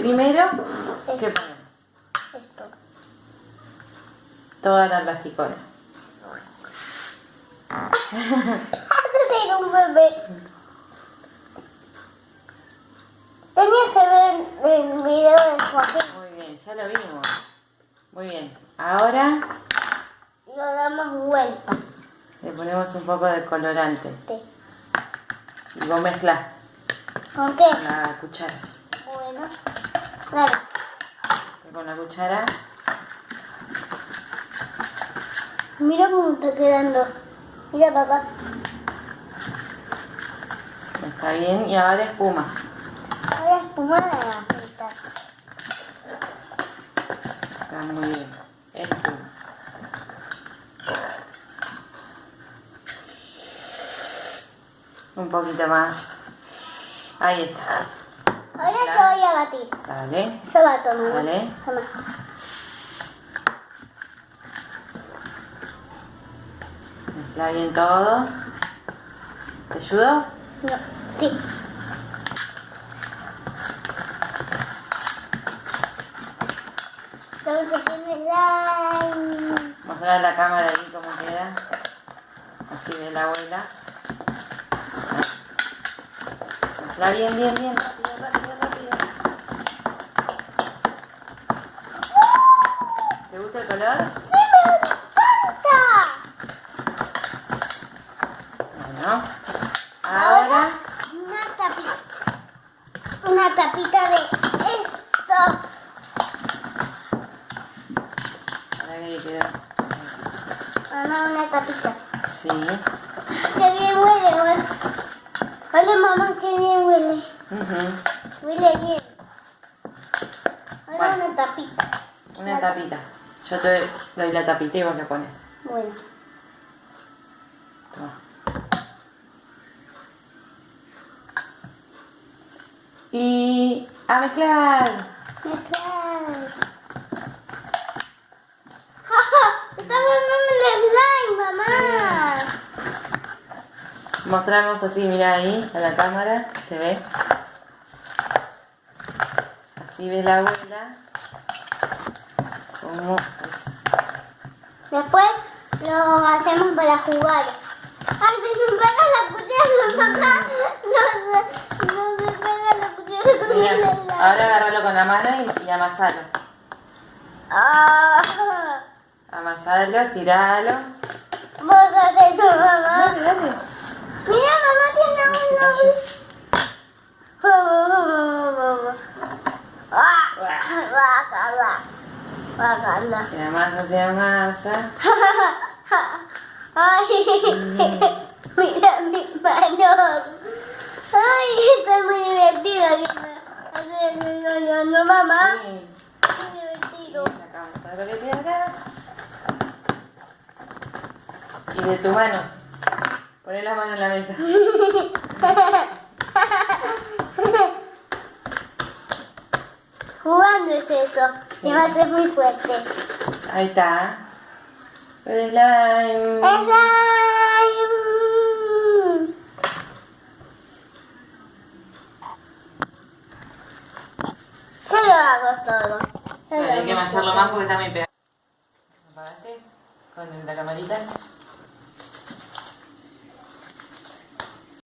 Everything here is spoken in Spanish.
Primero, ¿qué ponemos? Esto. Toda la plasticola. Tengo un bebé. Tenías que ver el video de Joaquín. Muy bien, ya lo vimos. Muy bien. Ahora Lo damos vuelta. le ponemos un poco de colorante. Sí. Y vos mezclás ¿Con qué? con la cuchara. Bueno. Claro. Con la cuchara. Mira cómo está quedando. Mira, papá. Está bien. Y ahora espuma. Ahora espuma de la fruta. Está muy bien. Espuma. Un poquito más. Ahí está. Ahora yo voy a batir. Dale. Yo bato, mamá. Dale. Toma. Mezcla bien todo. ¿Te ayudo? No. Sí. Estamos haciendo slime. Mostrar a la cámara ahí cómo queda. Así ve la abuela. Mezcla bien, bien, bien. Rápido, rápido, rápido. ¿Te gusta el color? ¡Sí, me encanta! Bueno. Ahora. Una tapita de esto. Ahora que quedó. Mamá, una tapita. Sí. Qué bien huele, hola. Hola, mamá, qué bien huele. Huele bien. Ahora Bueno. una tapita. Una tapita. Yo te doy la tapita y vos la pones. Bueno. Toma. Y a mezclar. Mezclar. ¡Está formando el slime, mamá! Mostramos así, mira ahí, a la cámara. Se ve. Así ve la abuela. Como Después lo hacemos para jugar. ¡Ay, se me pega la cuchara, mamá! No se pega la cuchara con Mira, el helado. ahora agárralo con la mano y amasalo. Ah, Amasalo, estiralo. vos haces tu mamá. Dale, dale. Mira, mamá tiene uno. Bácala. Se amasa, se amasa. Ay, mira mis manos. Ay, está muy divertido. No, mamá. Sí. Muy divertido. Y sacamos todo lo que tiene acá. Y de tu mano. Poné la mano en la mesa. Jugando es eso. Sí. Y va a ser muy fuerte. Ahí está. El slime. ¡Slime! Yo lo hago todo. Hay que amasarlo más porque está muy pegado. ¿Apagaste? Con la camarita.